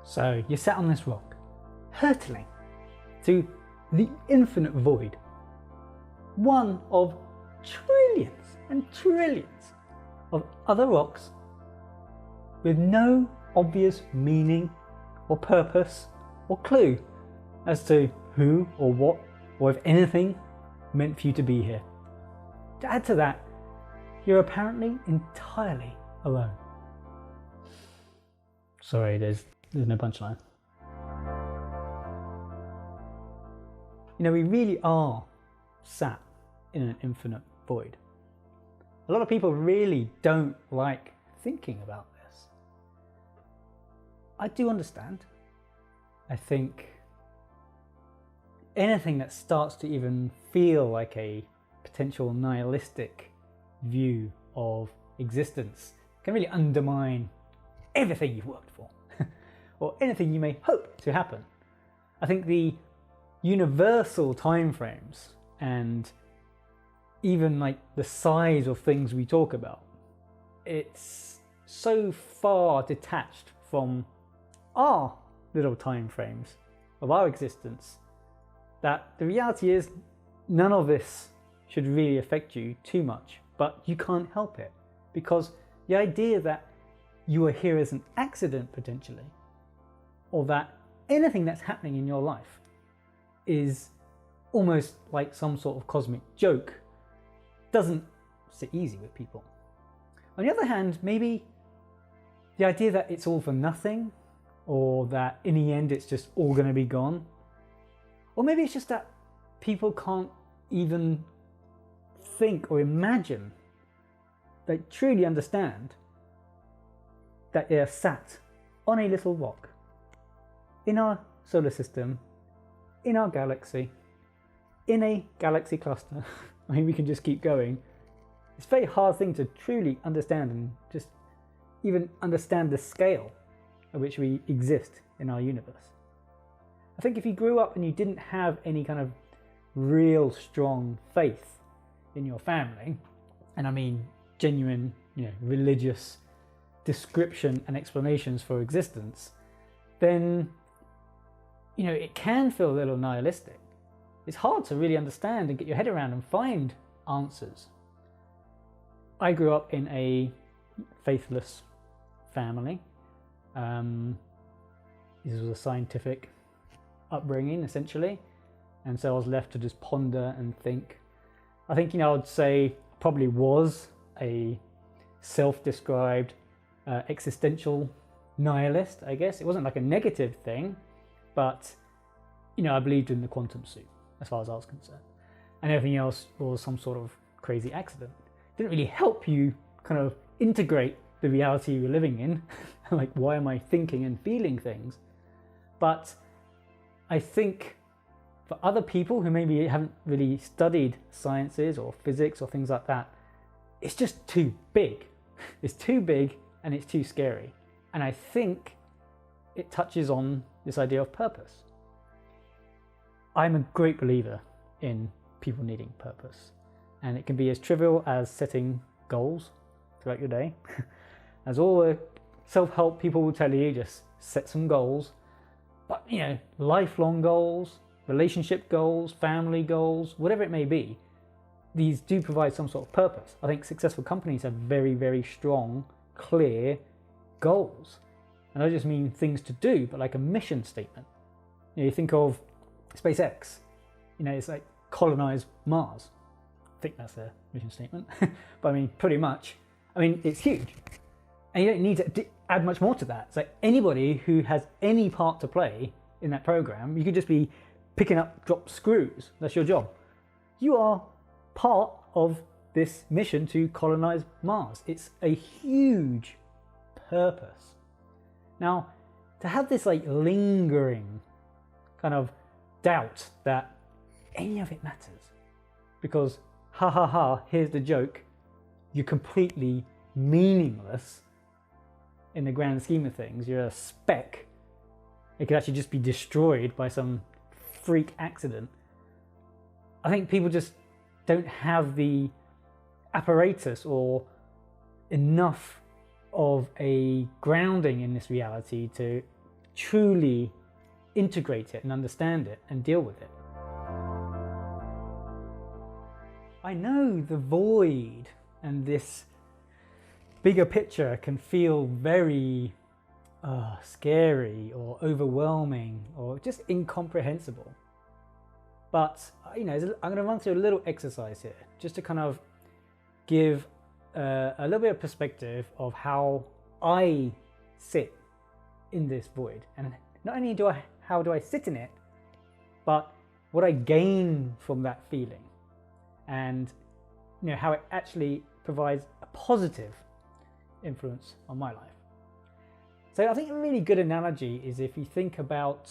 So you're sat on this rock, hurtling to the infinite void, one of trillions and trillions of other rocks with no obvious meaning or purpose or clue as to who or what or if anything meant for you to be here. To add to that, you're apparently entirely alone. Sorry, there's no punchline. You know, we really are sat in an infinite void. A lot of people really don't like thinking about this. I do understand. I think anything that starts to even feel like a potential nihilistic view of existence can really undermine everything you've worked for or anything you may hope to happen. I think the universal timeframes and even like the size of things we talk about, it's so far detached from our little time frames of our existence that the reality is none of this should really affect you too much, but you can't help it, because the idea that you are here as an accident potentially, or that anything that's happening in your life is almost like some sort of cosmic joke, doesn't sit easy with people. On the other hand, maybe the idea that it's all for nothing, or that in the end it's just all going to be gone, or maybe it's just that people can't even think or imagine, they truly understand that they're sat on a little rock in our solar system, in our galaxy, in a galaxy cluster. I mean, we can just keep going. It's a very hard thing to truly understand and just even understand the scale at which we exist in our universe. I think if you grew up and you didn't have any kind of real strong faith in your family, and I mean genuine, religious description and explanations for existence, then it can feel a little nihilistic. It's hard to really understand and get your head around and find answers. I grew up in a faithless family. This was a scientific upbringing essentially, and so I was left to just ponder and think. I think I'd say probably was a self-described existential nihilist, I guess. It wasn't like a negative thing, but I believed in the quantum suit as far as I was concerned, and everything else was some sort of crazy accident. It didn't really help you kind of integrate the reality you're living in. Like, why am I thinking and feeling things? But I think for other people who maybe haven't really studied sciences or physics or things like that, it's just too big. It's too big and it's too scary. And I think it touches on this idea of purpose. I'm a great believer in people needing purpose. And it can be as trivial as setting goals throughout your day. As all the self-help people will tell you, just set some goals. But lifelong goals, relationship goals, family goals, whatever it may be, these do provide some sort of purpose. I think successful companies have very, very strong, clear goals. And I don't just mean things to do, but like a mission statement. You think of SpaceX, it's like colonize Mars. I think that's their mission statement. But I mean, pretty much. I mean, it's huge. And you don't need to add much more to that. It's like anybody who has any part to play in that program, you could just be picking up drop screws. That's your job. You are part of this mission to colonize Mars. It's a huge purpose. Now, to have this like lingering kind of doubt that any of it matters, because ha ha ha, here's the joke, you're completely meaningless in the grand scheme of things. You're a speck. It could actually just be destroyed by some freak accident. I think people just don't have the apparatus or enough of a grounding in this reality to truly integrate it and understand it and deal with it. I know the void and this bigger picture can feel very scary or overwhelming or just incomprehensible. But, I'm going to run through a little exercise here just to kind of give a little bit of perspective of how I sit in this void. And not only how do I sit in it, but what I gain from that feeling. And how it actually provides a positive influence on my life. So I think a really good analogy is if you think about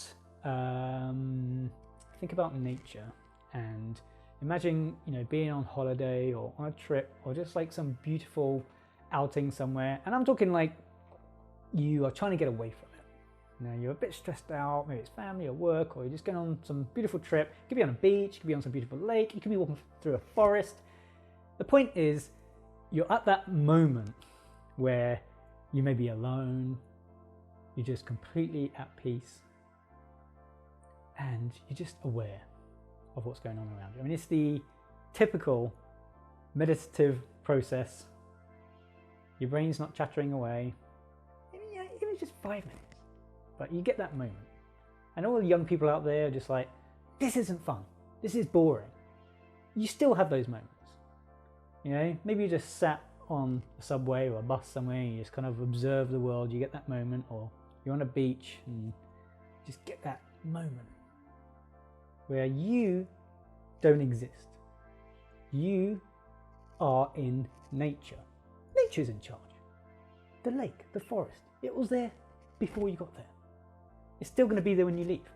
nature and imagine being on holiday or on a trip or just like some beautiful outing somewhere, and I'm talking like you are trying to get away from it. You're a bit stressed out, maybe it's family or work, or you're just going on some beautiful trip. You could be on a beach, you could be on some beautiful lake, you could be walking through a forest. The point is, you're at that moment where you may be alone, you're just completely at peace, and you're just aware of what's going on around you. I mean, it's the typical meditative process. Your brain's not chattering away, even just 5 minutes, but you get that moment. And all the young people out there are just like, this isn't fun, this is boring. You still have those moments. Maybe you just sat on a subway or a bus somewhere and you just kind of observe the world, you get that moment, or you're on a beach and just get that moment where you don't exist. You are in nature. Nature's in charge. The lake, the forest, it was there before you got there. It's still going to be there when you leave.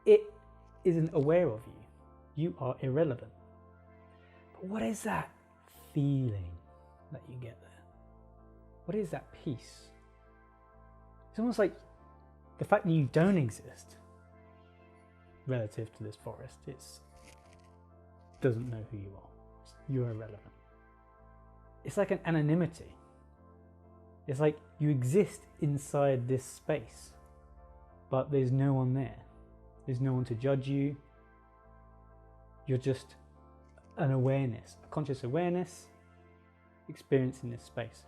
It isn't aware of you. You are irrelevant. But what is that feeling that you get there? What is that peace? It's almost like the fact that you don't exist relative to this forest. It doesn't know who you are. You're irrelevant. It's like an anonymity. It's like you exist inside this space, but there's no one there. There's no one to judge you. You're just an awareness, a conscious awareness, experiencing this space.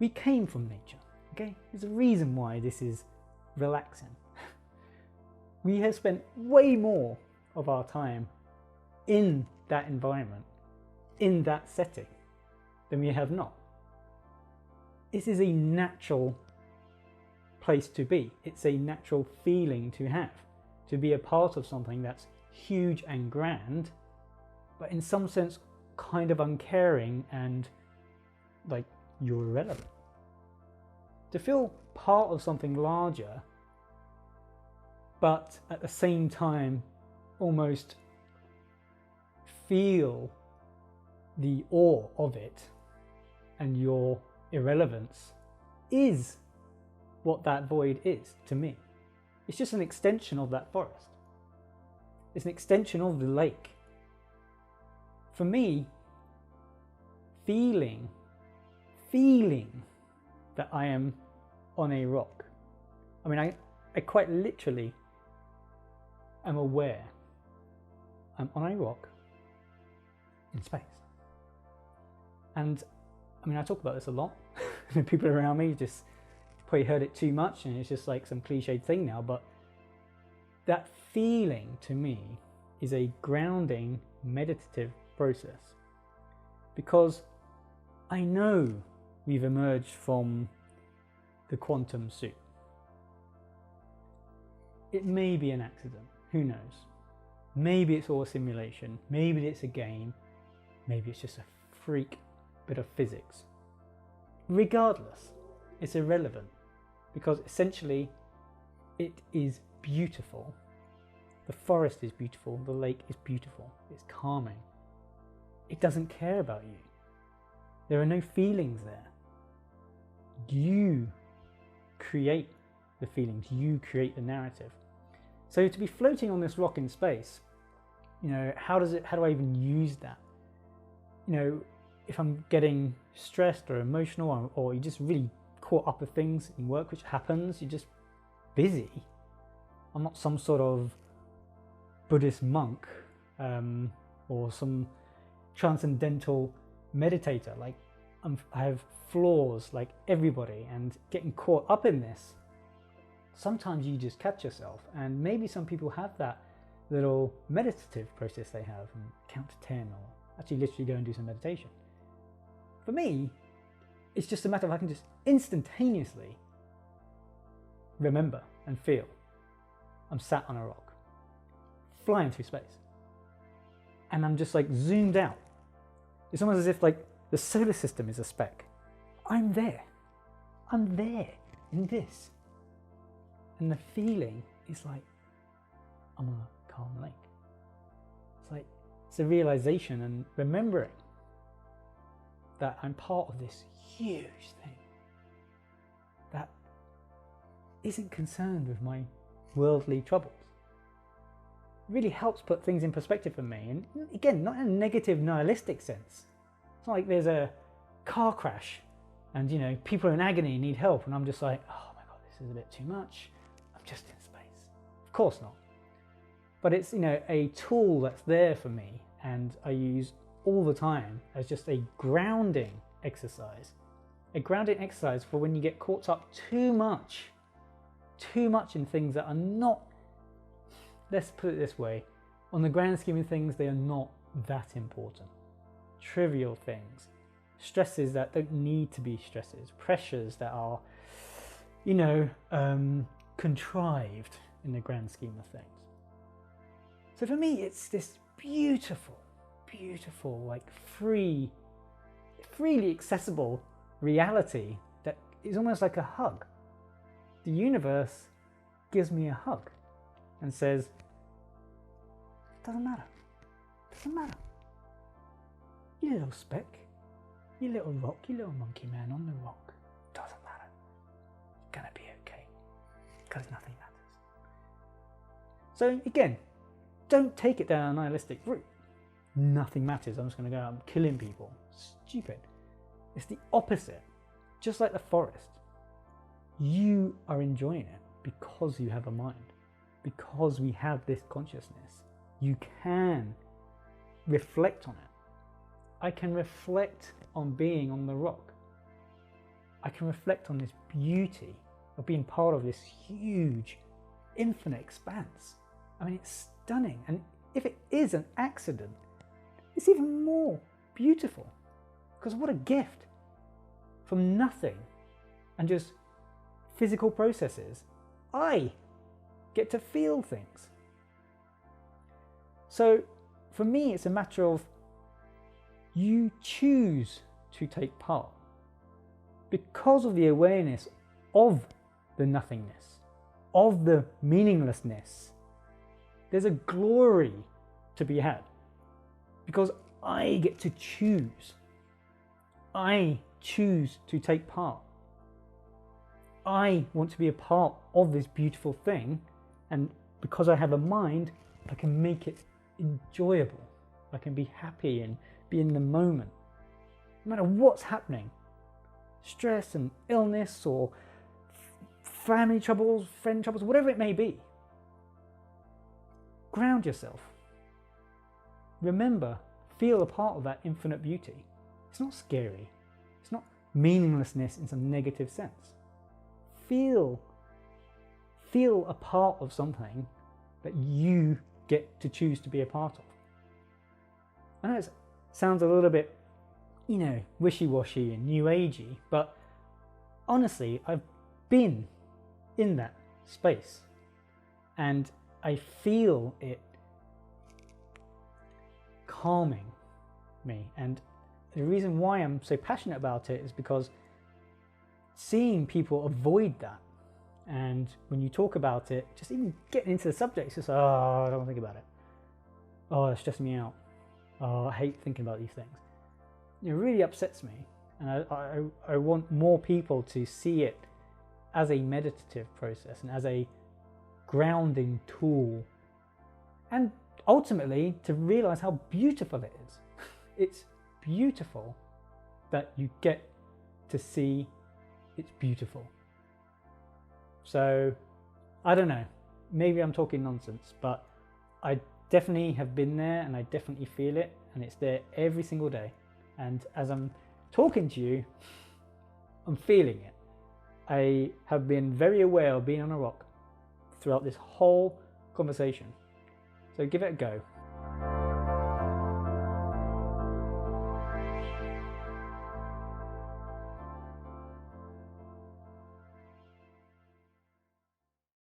We came from nature, okay? There's a reason why this is relaxing. We have spent way more of our time in that environment, in that setting, than we have not. This is a natural place to be. It's a natural feeling to have, to be a part of something that's huge and grand, but in some sense kind of uncaring and like you're irrelevant. To feel part of something larger, but at the same time almost feel the awe of it and your irrelevance, is what that void is to me. It's just an extension of that forest. It's an extension of the lake. For me, feeling that I am on a rock. I mean, I quite literally am aware I'm on a rock in space. And I mean, I talk about this a lot. People around me just probably heard it too much and it's just like some cliched thing now, but that feeling to me is a grounding meditative process, because I know we've emerged from the quantum soup. It may be an accident, who knows? Maybe it's all a simulation, maybe it's a game, maybe it's just a freak bit of physics. Regardless, it's irrelevant, because essentially it is beautiful. The forest is beautiful, the lake is beautiful, it's calming. It doesn't care about you. There are no feelings there. You create the feelings, you create the narrative. So to be floating on this rock in space, how do I even use that? If I'm getting stressed or emotional or you're just really caught up with things in work, which happens. You're just busy. I'm not some sort of Buddhist monk or some transcendental meditator. Like I have flaws like everybody, and getting caught up in this, sometimes you just catch yourself. And maybe some people have that little meditative process they have and count to 10 or actually literally go and do some meditation. For me, it's just a matter of I can just instantaneously remember and feel I'm sat on a rock, flying through space. And I'm just like zoomed out. It's almost as if like the solar system is a speck. I'm there. I'm there in this. And the feeling is like I'm on a calm lake. It's a realization and remembering that I'm part of this huge thing that isn't concerned with my worldly troubles. It really helps put things in perspective for me. And again, not in a negative, nihilistic sense. It's not like there's a car crash and, you know, people are in agony and need help. And I'm just like, oh my God, this is a bit too much. I'm just in space. Of course not. But it's, you know, a tool that's there for me and I use all the time as just a grounding exercise. A grounding exercise for when you get caught up too much in things that are not, let's put it this way, on the grand scheme of things, they are not that important. Trivial things, stresses that don't need to be stresses, pressures that are, you know, contrived in the grand scheme of things. So for me, it's this beautiful, like freely accessible reality that is almost like a hug. The universe gives me a hug and says, doesn't matter. You little speck, you little rock, you little monkey man on the rock, doesn't matter. You're gonna be okay, because nothing matters. So again, don't take it down a nihilistic route. Nothing matters, I'm just gonna go out and killing people. Stupid. It's the opposite. Just like the forest, you are enjoying it because you have a mind, because we have this consciousness. You can reflect on it. I can reflect on being on the rock. I can reflect on this beauty of being part of this huge, infinite expanse. I mean, it's stunning. And if it is an accident, it's even more beautiful. Because what a gift. From nothing and just physical processes, I get to feel things. So for me, it's a matter of you choose to take part because of the awareness of the nothingness, of the meaninglessness. There's a glory to be had because I get to choose. I choose to take part. I want to be a part of this beautiful thing, and because I have a mind, I can make it enjoyable. I can be happy and be in the moment. No matter what's happening, stress and illness or family troubles, friend troubles, whatever it may be. Ground yourself. Remember, feel a part of that infinite beauty. It's not scary. It's not meaninglessness in some negative sense. Feel a part of something that you get to choose to be a part of. I know it sounds a little bit, you know, wishy-washy and new agey, but honestly, I've been in that space and I feel it calming me. And the reason why I'm so passionate about it is because seeing people avoid that, and when you talk about it, just even getting into the subject, it's just, oh, I don't want to think about it. Oh, it's stressing me out. Oh, I hate thinking about these things. It really upsets me. And I want more people to see it as a meditative process and as a grounding tool. And ultimately, to realize how beautiful it is. It's beautiful that you get to see it's beautiful. So I don't know, maybe I'm talking nonsense, but I definitely have been there and I definitely feel it, and it's there every single day. And as I'm talking to you, I'm feeling it. I have been very aware of being on a rock throughout this whole conversation. So give it a go.